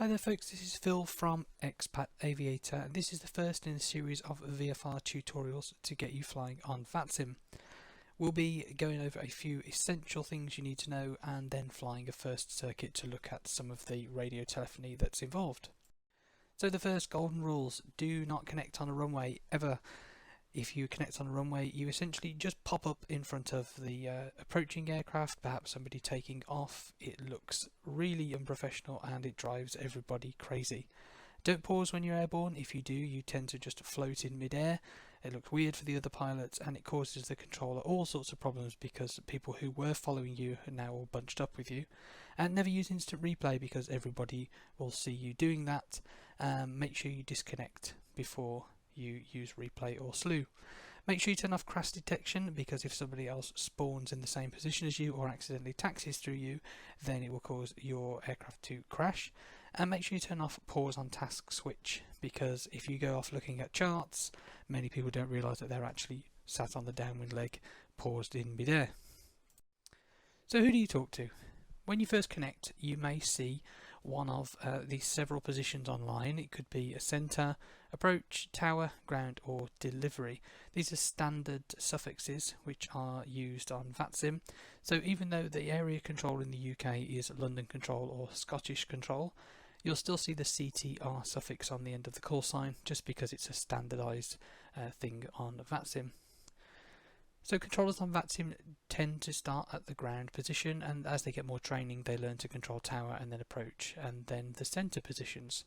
Hi there folks, this is Phil from ExPatAviator, and this is the first in a series of VFR tutorials to get you flying on VATSIM. We'll be going over a few essential things you need to know and then flying a first circuit to look at some of the radio telephony that's involved. So the first golden rules: do not connect on a runway ever. If you connect on a runway, you essentially just pop up in front of the approaching aircraft, perhaps somebody taking off. It looks really unprofessional and it drives everybody crazy. Don't pause when you're airborne. If you do, you tend to just float in mid-air. It looks weird for the other pilots and it causes the controller all sorts of problems because people who were following you are now all bunched up with you. And never use instant replay because everybody will see you doing that. Make sure you disconnect before you use replay or slew. Make sure you turn off crash detection, because if somebody else spawns in the same position as you or accidentally taxis through you, then it will cause your aircraft to crash. And make sure you turn off pause on task switch, because if you go off looking at charts, many people don't realise that they're actually sat on the downwind leg, paused in midair. So who do you talk to? When you first connect, you may see one of these several positions online. It could be a centre, approach, tower, ground or delivery. These are standard suffixes which are used on VATSIM. So even though the area control in the UK is London control or Scottish control, you'll still see the CTR suffix on the end of the call sign, just because it's a standardised thing on VATSIM. So controllers on VATSIM tend to start at the ground position, and as they get more training they learn to control tower and then approach and then the centre positions.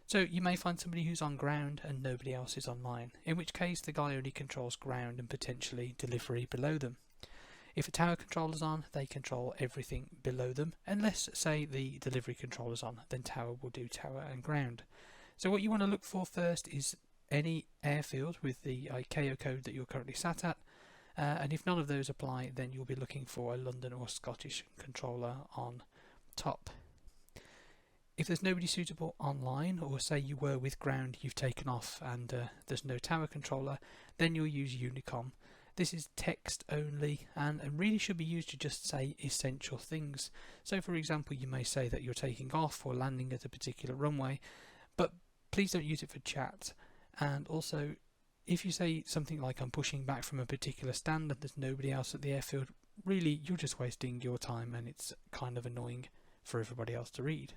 So you may find somebody who's on ground and nobody else is online, in which case the guy only controls ground and potentially delivery below them. If a tower controller's on, they control everything below them, unless say the delivery controller's on, then tower will do tower and ground. So what you want to look for first is any airfield with the ICAO code that you're currently sat at. And if none of those apply, then you'll be looking for a London or Scottish controller on top. If there's nobody suitable online, or say you were with ground, you've taken off and there's no tower controller, then you'll use Unicom. This is text only and really should be used to just say essential things. So for example, you may say that you're taking off or landing at a particular runway, but please don't use it for chat. And also, if you say something like I'm pushing back from a particular stand and there's nobody else at the airfield, really you're just wasting your time and it's kind of annoying for everybody else to read.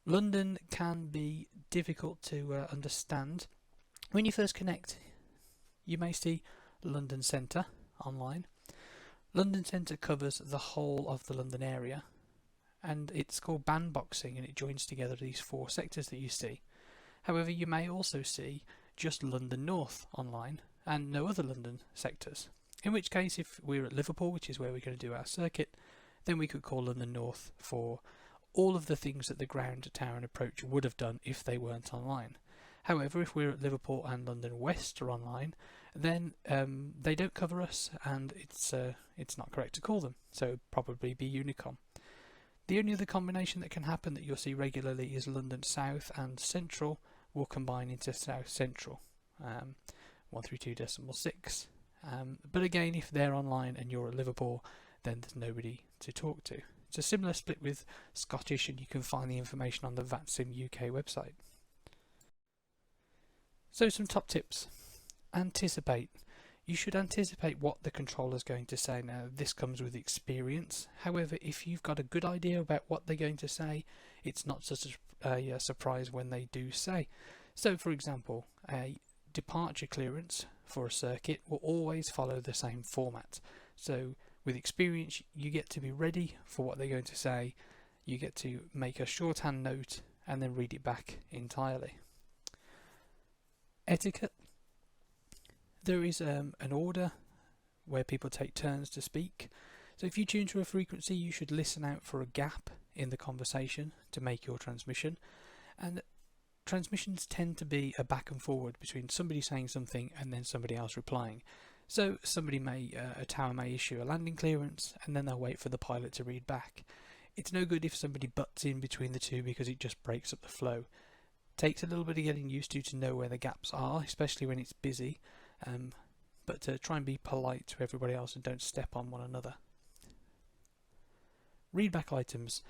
London can be difficult to understand. When you first connect, you may see London Centre online. London Centre covers the whole of the London area, and it's called bandboxing, and it joins together these four sectors that you see. However, you may also see just London North online and no other London sectors. In which case, if we're at Liverpool, which is where we're going to do our circuit, then we could call London North for all of the things that the ground, tower and approach would have done if they weren't online. However, if we're at Liverpool and London West are online, then they don't cover us, and it's not correct to call them, so it would probably be Unicom. The only other combination that can happen that you'll see regularly is London South and Central will combine into South Central, 132.6. But again, if they're online and you're at Liverpool, then there's nobody to talk to. It's a similar split with Scottish, and you can find the information on the VATSIM UK website. So some top tips. Anticipate. You should anticipate what the controller is going to say. Now, this comes with experience. However, if you've got a good idea about what they're going to say, it's not such a surprise when they do say. So, for example, a departure clearance for a circuit will always follow the same format. So, with experience, you get to be ready for what they're going to say. You get to make a shorthand note and then read it back entirely. Etiquette. There is an order where people take turns to speak. So if you tune to a frequency, you should listen out for a gap in the conversation to make your transmission. And transmissions tend to be a back and forward between somebody saying something and then somebody else replying. So somebody a tower may issue a landing clearance and then they'll wait for the pilot to read back. It's no good if somebody butts in between the two, because it just breaks up the flow. Takes a little bit of getting used to know where the gaps are, especially when it's busy. But try and be polite to everybody else and don't step on one another. Read back items.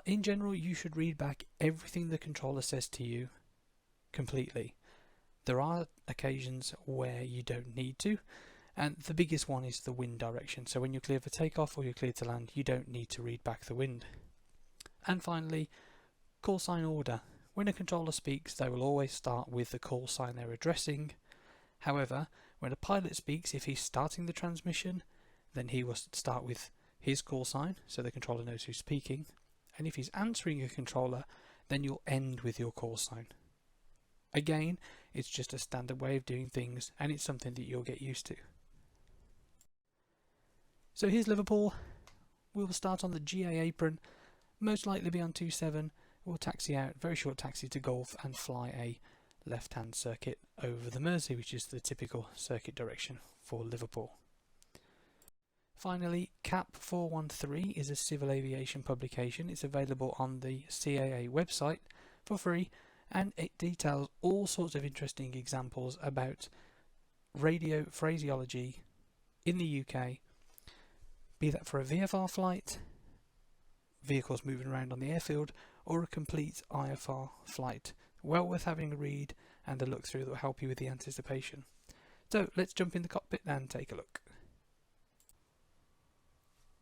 in general, you should read back everything the controller says to you completely. There are occasions where you don't need to, and the biggest one is the wind direction. So when you're clear for takeoff or you're clear to land, you don't need to read back the wind. And finally, call sign order. When a controller speaks, they will always start with the call sign they're addressing. However, when a pilot speaks, if he's starting the transmission, then he will start with his call sign, so the controller knows who's speaking. And if he's answering a controller, then you'll end with your call sign. Again, it's just a standard way of doing things, and it's something that you'll get used to. So here's Liverpool. We'll start on the GA apron, most likely be on 27. We'll taxi out, very short taxi to Gulf, and fly a left-hand circuit over the Mersey, which is the typical circuit direction for Liverpool. Finally, CAP 413 is a civil aviation publication. It's available on the CAA website for free, and it details all sorts of interesting examples about radio phraseology in the UK, be that for a VFR flight, vehicles moving around on the airfield, or a complete IFR flight. Well worth having a read and a look through that will help you with the anticipation. So let's jump in the cockpit and take a look.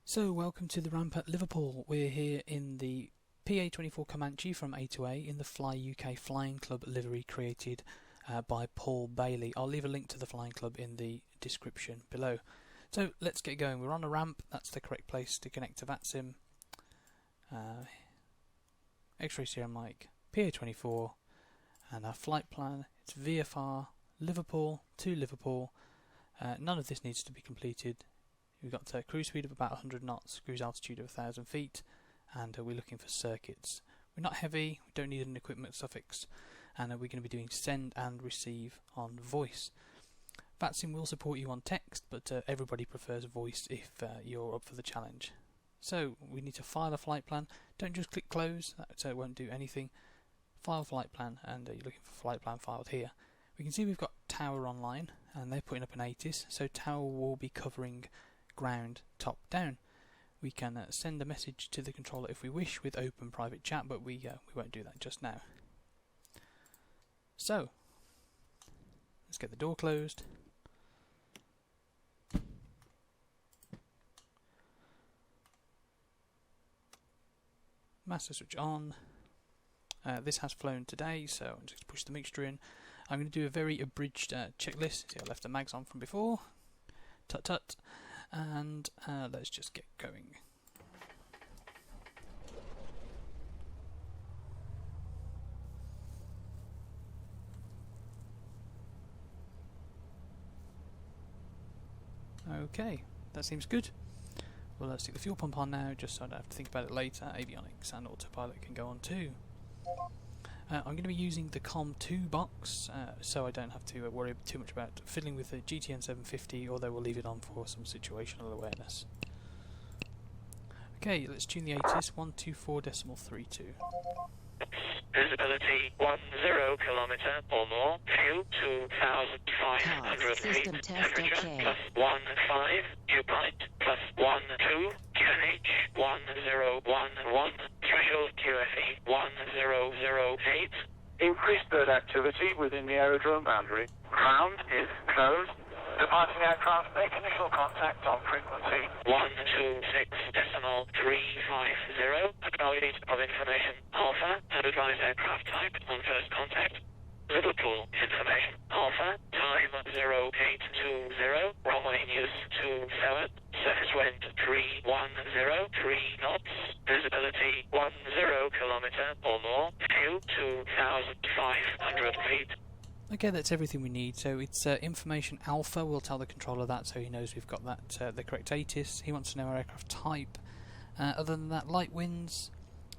So welcome to the ramp at Liverpool. We're here in the PA24 Comanche from A2A in the Fly UK Flying Club livery created by Paul Bailey. I'll leave a link to the Flying Club in the description below. So let's get going. We're on a ramp. That's the correct place to connect to VATSIM. X-ray serial mic, PA24, and our flight plan. It's VFR, Liverpool to Liverpool. None of this needs to be completed. We've got a cruise speed of about 100 knots, cruise altitude of 1,000 feet, and we're looking for circuits. We're not heavy, we don't need an equipment suffix, and we're going to be doing send and receive on voice. VATSIM will support you on text, but everybody prefers voice if you're up for the challenge. So we need to file a flight plan. Don't just click close, that won't do anything. File flight plan, and you're looking for flight plan filed here. We can see we've got Tower online, and they're putting up an ATIS, so Tower will be covering ground top down. We can send a message to the controller if we wish with open private chat, but we won't do that just now. So let's get the door closed. Master switch on. This has flown today, so I'm just going to push the mixture in. I'm going to do a very abridged checklist. See, I left the mags on from before. Tut tut. And let's just get going. Okay, that seems good. Well, let's stick the fuel pump on now, just so I don't have to think about it later. Avionics and autopilot can go on too. I'm going to be using the COM2 box, so I don't have to worry too much about fiddling with the GTN 750, although we'll leave it on for some situational awareness. Okay, let's tune the ATIS 124.32. Visibility 10 kilometer or more. Fuel 2,500 feet. Temperature +15. Dew point +12. QNH 1011. Threshold QFE 1008. Increased bird activity within the aerodrome boundary. Ground is closed. Departing aircraft make initial contact on frequency 126.350. Acknowledgement of information Alpha and advise aircraft type on first contact. Liverpool information Alpha, time 0820, runway news 27, surface wind 310, 3 knots, visibility 10 kilometer or more, fuel 2,500 feet. Okay, that's everything we need. So it's information alpha. We'll tell the controller that, so he knows we've got that the correct ATIS. He wants to know our aircraft type. Other than that, light winds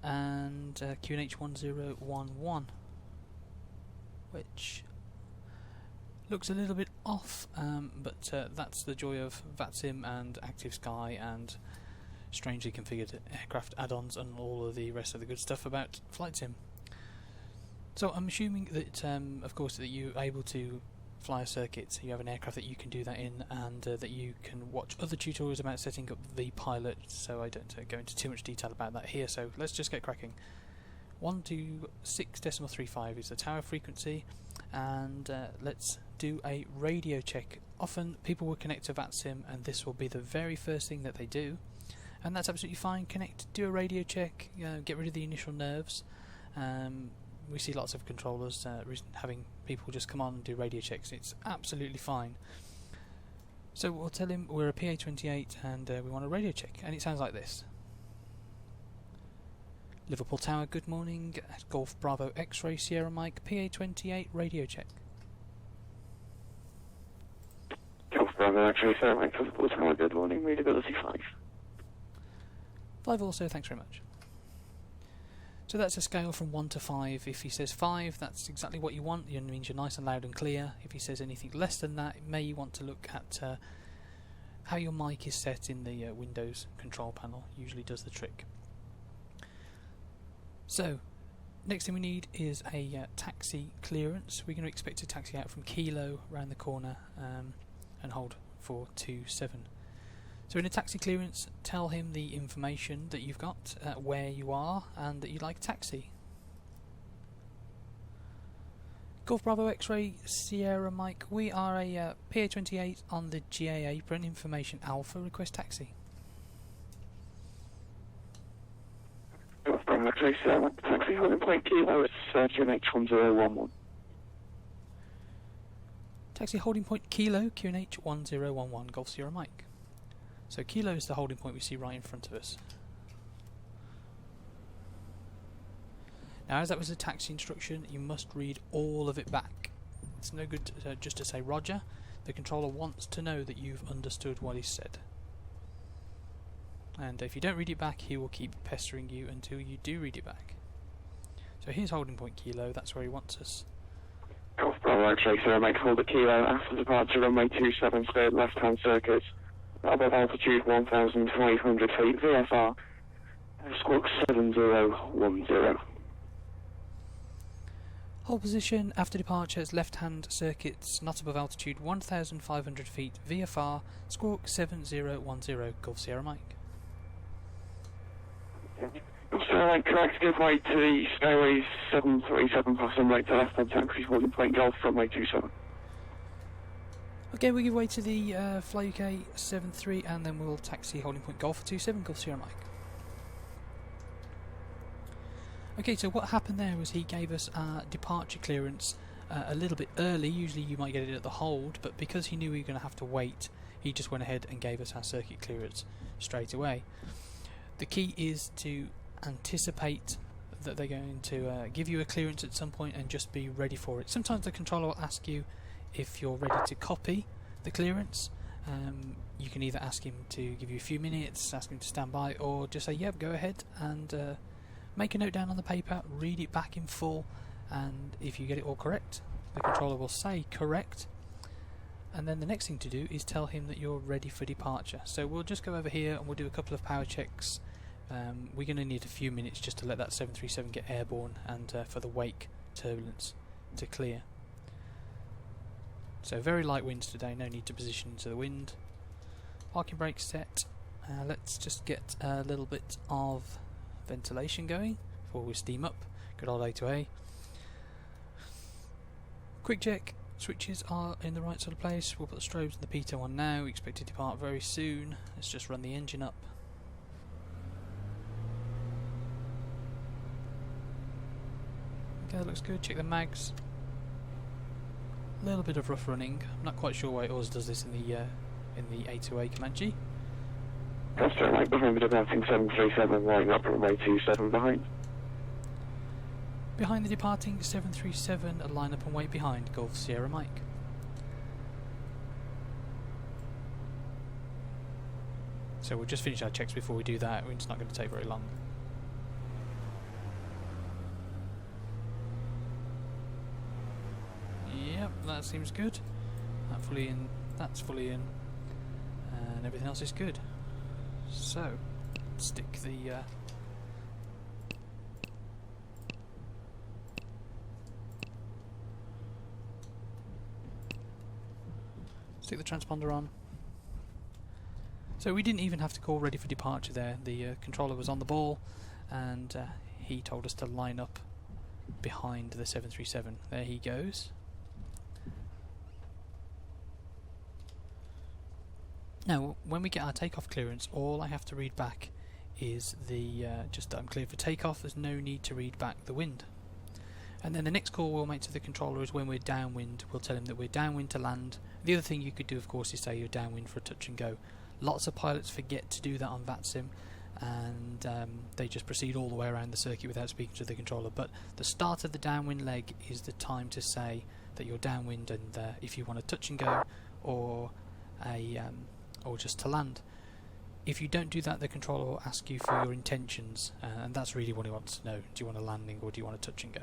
and QNH 1011, which looks a little bit off, but that's the joy of VATSIM and Active Sky and strangely configured aircraft add-ons and all of the rest of the good stuff about flight sim. So I'm assuming that, of course, that you're able to fly a circuit, so you have an aircraft that you can do that in, and that you can watch other tutorials about setting up the pilot, so I don't go into too much detail about that here, so let's just get cracking. 126.35 is the tower frequency, and let's do a radio check. Often people will connect to VATSIM and this will be the very first thing that they do, and that's absolutely fine. Connect, do a radio check, get rid of the initial nerves. We see lots of controllers having people just come on and do radio checks. It's absolutely fine. So we'll tell him we're a PA28 and we want a radio check, and it sounds like this. Liverpool Tower, good morning. Golf Bravo X-Ray Sierra Mike, PA28 radio check. Golf Bravo X-Ray Sierra Mike, Liverpool Tower, good morning. Readability 5. 5 also, thanks very much. So that's a scale from 1 to 5. If he says 5, that's exactly what you want. It means you're nice and loud and clear. If he says anything less than that, you may want to look at how your mic is set in the Windows control panel. Usually does the trick. So, next thing we need is a taxi clearance. We're going to expect to taxi out from Kilo around the corner and hold for 27. So in a taxi clearance, tell him the information that you've got, where you are, and that you'd like a taxi. Golf Bravo X-Ray Sierra Mike, we are a PA28 on the GA apron, information Alpha, request taxi. Golf Bravo X-Ray Sierra Mike, taxi holding point Kilo, it's QNH 1011. Taxi holding point Kilo, QNH 1011, Golf Sierra Mike. So Kilo is the holding point we see right in front of us. Now, as that was a taxi instruction, you must read all of it back. It's no good just to say Roger. The controller wants to know that you've understood what is said. And if you don't read it back, he will keep pestering you until you do read it back. So here's holding point Kilo, that's where he wants us. Golf Bravo X-Ray Sierra Mike, hold at Kilo, after departure runway 27 cleared left-hand circuit. Above altitude 1,500 feet, VFR, squawk 7010. Hold position after departure as left-hand circuits, not above altitude 1,500 feet, VFR, squawk 7010, Golf Sierra Mike. Golf Sierra Mike, correct, give way to the Skyways 737 passing right to left-hand taxi holding point Golf runway 27. Okay, we give way to the Fly UK 73 and then we'll taxi holding point Golf 27, Golf Sierra Mike. Okay, so what happened there was he gave us our departure clearance a little bit early. Usually you might get it at the hold, but because he knew we were going to have to wait, he just went ahead and gave us our circuit clearance straight away. The key is to anticipate that they're going to give you a clearance at some point and just be ready for it. Sometimes the controller will ask you if you're ready to copy the clearance. You can either ask him to give you a few minutes, ask him to stand by, or just say yep, go ahead, and make a note down on the paper, read it back in full, and if you get it all correct, the controller will say correct, and then the next thing to do is tell him that you're ready for departure. So we'll just go over here and we'll do a couple of power checks. We're going to need a few minutes just to let that 737 get airborne and for the wake turbulence to clear. So very light winds today, no need to position into the wind. Parking brakes set. Let's just get a little bit of ventilation going before we steam up. Good old A2A. Quick check, switches are in the right sort of place. We'll put the strobes and the pitot on now. We expect to depart very soon. Let's just run the engine up. Okay, that looks good. Check the mags. A little bit of rough running. I'm not quite sure why it always does this in the A2A Comanche. Customer right behind the departing 737, line up runway 27 behind. Behind the departing 737, a line up and wait behind, Golf Sierra Mike. So we'll just finish our checks before we do that. It's not going to take very long. Yep, that seems good. That's fully in, and everything else is good. So, stick the Stick the transponder on. So we didn't even have to call ready for departure there. The controller was on the ball, and he told us to line up behind the 737. There he goes. Now, when we get our takeoff clearance, all I have to read back is the just that I'm clear for takeoff. There's no need to read back the wind. And then the next call we'll make to the controller is when we're downwind. We'll tell him that we're downwind to land. The other thing you could do, of course, is say you're downwind for a touch and go. Lots of pilots forget to do that on VATSIM, and they just proceed all the way around the circuit without speaking to the controller. But the start of the downwind leg is the time to say that you're downwind, and if you want a touch and go or just to land. If you don't do that, the controller will ask you for your intentions, and that's really what he wants to know. Do you want a landing or do you want a touch and go?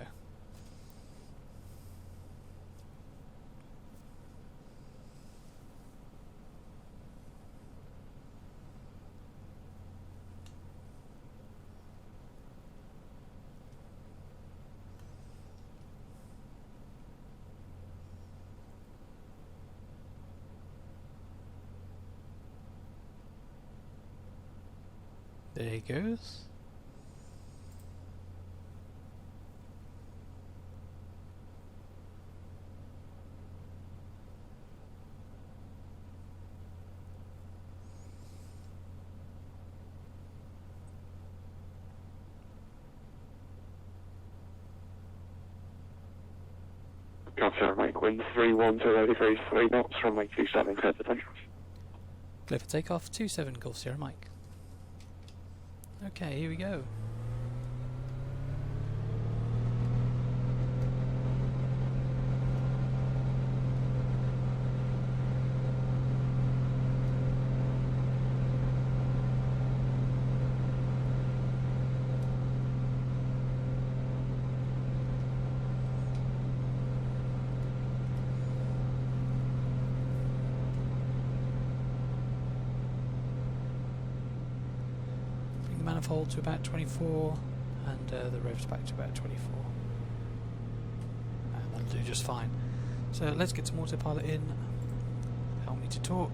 There he goes. Golf Sierra Mike, wind 312 degrees, 3 knots, runway 27, clear for takeoff. Clear for takeoff, 27 Golf Sierra Mike. Okay, here we go. Manifold to about 24, and the revs back to about 24, and that'll do just fine. So let's get some autopilot in. Help me to talk.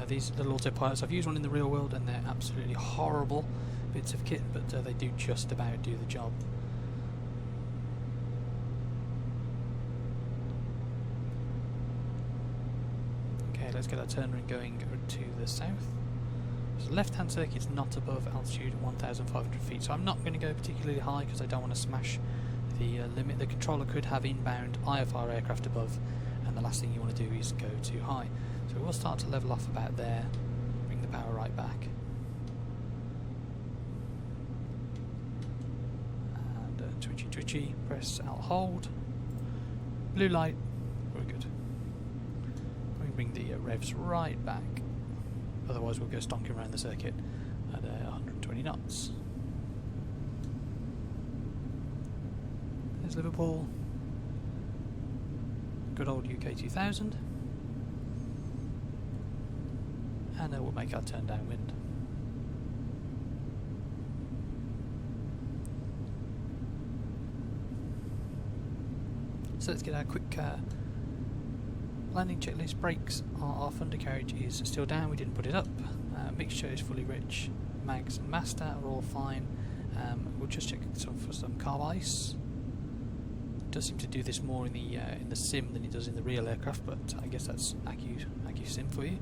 These little autopilots, I've used one in the real world and they're absolutely horrible bits of kit, but they do just about do the job. Okay, let's get our turn ring going to the south. So left-hand circuit's not above altitude 1,500 feet, so I'm not going to go particularly high because I don't want to smash the limit. The controller could have inbound IFR aircraft above, and the last thing you want to do is go too high. So we'll start to level off about there, bring the power right back. And twitchy, press Alt hold. Blue light, very good. We bring the revs right back. Otherwise we'll go stonking around the circuit at 120 knots. There's Liverpool. Good old UK 2000. And we'll make our turn downwind. So let's get our quick landing checklist. Brakes, our undercarriage is still down, we didn't put it up. Mixture is fully rich. Mags and master are all fine. We'll just check for some carb ice. It does seem to do this more in the sim than it does in the real aircraft, but I guess that's AccuSim for you.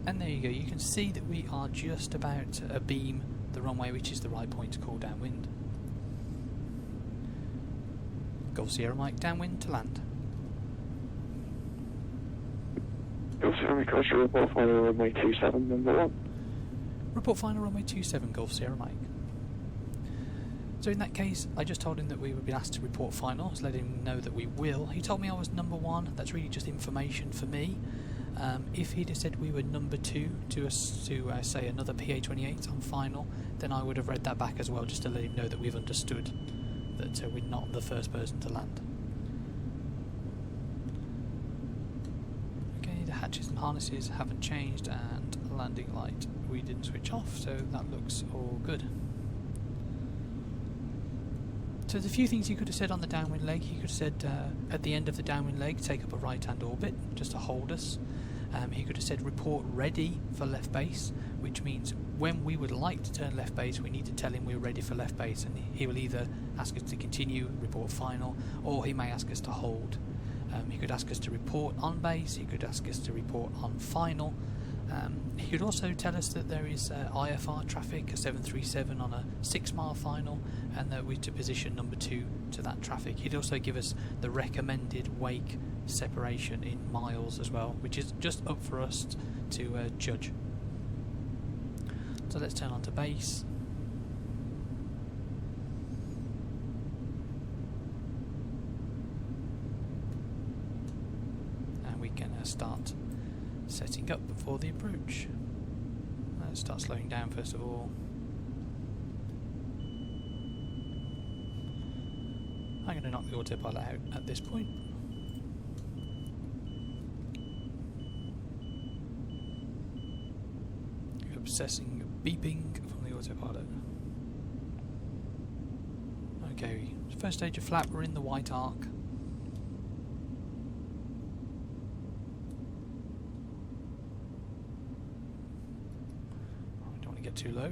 And there you go, you can see that we are just about to beam the runway, which is the right point to call downwind. Golf Sierra Mike, downwind to land. Golf Sierra Mike, Roger, report final runway 27, number 1. Report final runway 27, Golf Sierra Mike. So in that case, I just told him that we would be asked to report final, so let him know that we will. He told me I was number 1, that's really just information for me. If he'd have said we were number 2 to say another PA28 on final, then I would have read that back as well, just to let him know that we've understood that we're not the first person to land. Okay, the hatches and harnesses haven't changed, and landing light we didn't switch off, so that looks all good. So there's a few things he could have said on the downwind leg. He could have said at the end of the downwind leg, take up a right-hand orbit just to hold us. He could have said report ready for left base, which means when we would like to turn left base, we need to tell him we're ready for left base, and he will either ask us to continue, report final, or he may ask us to hold. He could ask us to report on base, he could ask us to report on final. He could also tell us that there is IFR traffic, a 737 on a 6 mile final, and that we're to position number 2 to that traffic. He'd also give us the recommended wake separation in miles as well, which is just up for us to judge. So let's turn on to base. And we can start setting up for the approach. Let's start slowing down first of all. I'm going to knock the autopilot out at this point. Obsessing beeping from the autopilot. Okay, first stage of flap, we're in the white arc. Get too low.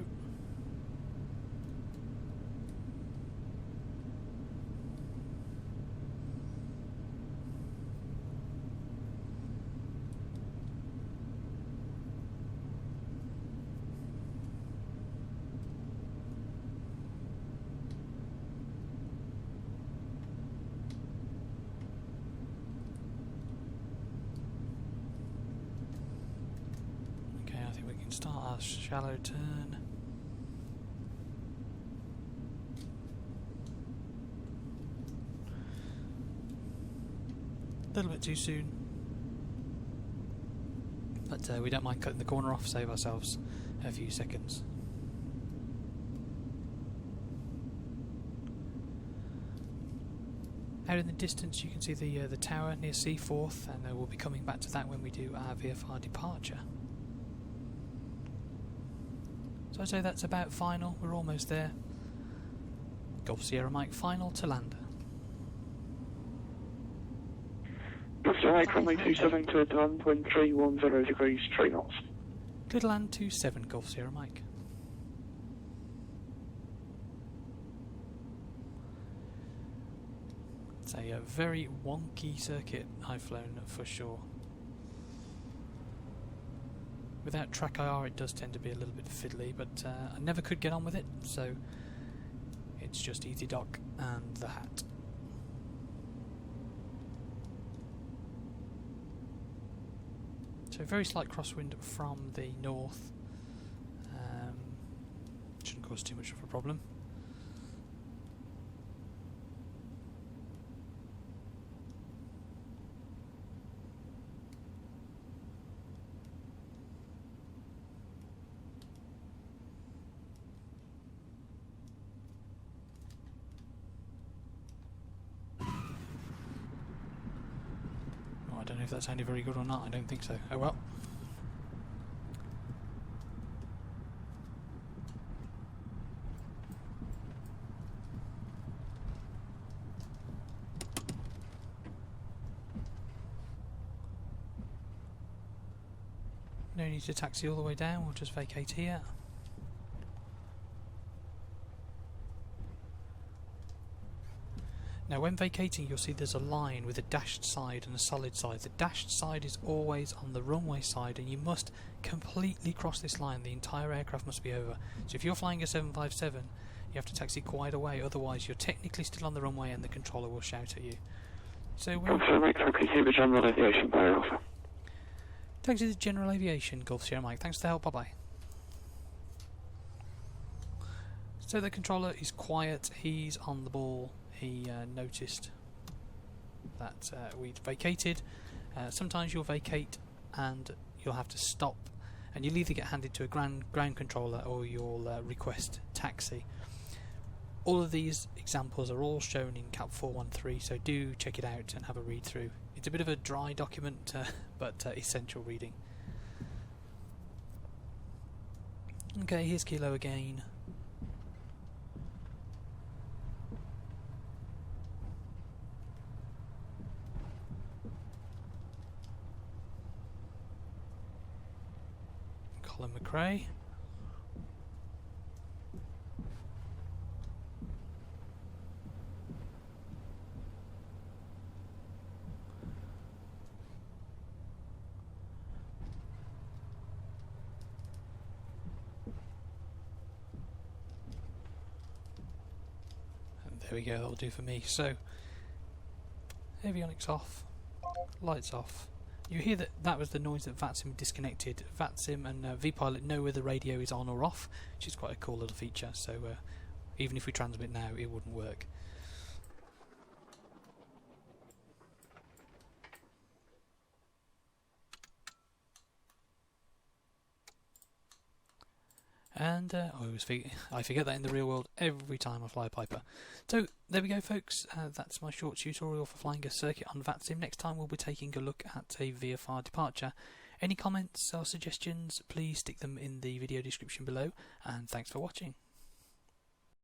Okay, I think we can start our shallow turn. A little bit too soon, but we don't mind cutting the corner off, save ourselves a few seconds. Out in the distance you can see the tower near Seaforth, and we'll be coming back to that when we do our VFR departure. So I'd say that's about final, we're almost there. Golf Sierra Mike final to land. Golf Sierra Mike runway 27 to 1.310 degrees, 3 knots. Good land 27 Golf Sierra Mike. It's a very wonky circuit I've flown for sure. Without track IR it does tend to be a little bit fiddly, but I never could get on with it, so it's just easy dock and the hat. So very slight crosswind from the north, shouldn't cause too much of a problem. I don't know if that sounded very good or not, I don't think so. Oh well. No need to taxi all the way down, we'll just vacate here. Now when vacating you'll see there's a line with a dashed side and a solid side. The dashed side is always on the runway side, and you must completely cross this line. The entire aircraft must be over. So if you're flying a 757 you have to taxi quite a way, otherwise you're technically still on the runway and the controller will shout at you. So Golf Sierra Mike, taxi to the General Aviation, Barry Alpha. Taxi to General Aviation, Golf Sierra Mike, thanks for the help, bye bye. So the controller is quiet, he's on the ball. He noticed that we'd vacated. Sometimes you'll vacate and you'll have to stop, and you'll either get handed to a ground controller or you'll request taxi. All of these examples are all shown in CAP 413, so do check it out and have a read through. It's a bit of a dry document, but essential reading. Okay, here's Kilo again. Colin McRae. And there we go, that'll do for me. So, avionics off, lights off. You hear that was the noise that VATSIM disconnected. VATSIM and vPilot know whether the radio is on or off, which is quite a cool little feature, so even if we transmit now it wouldn't work. And I forget that in the real world every time I fly a Piper. So there we go, folks. That's my short tutorial for flying a circuit on VATSIM. Next time we'll be taking a look at a VFR departure. Any comments or suggestions, please stick them in the video description below. And thanks for watching.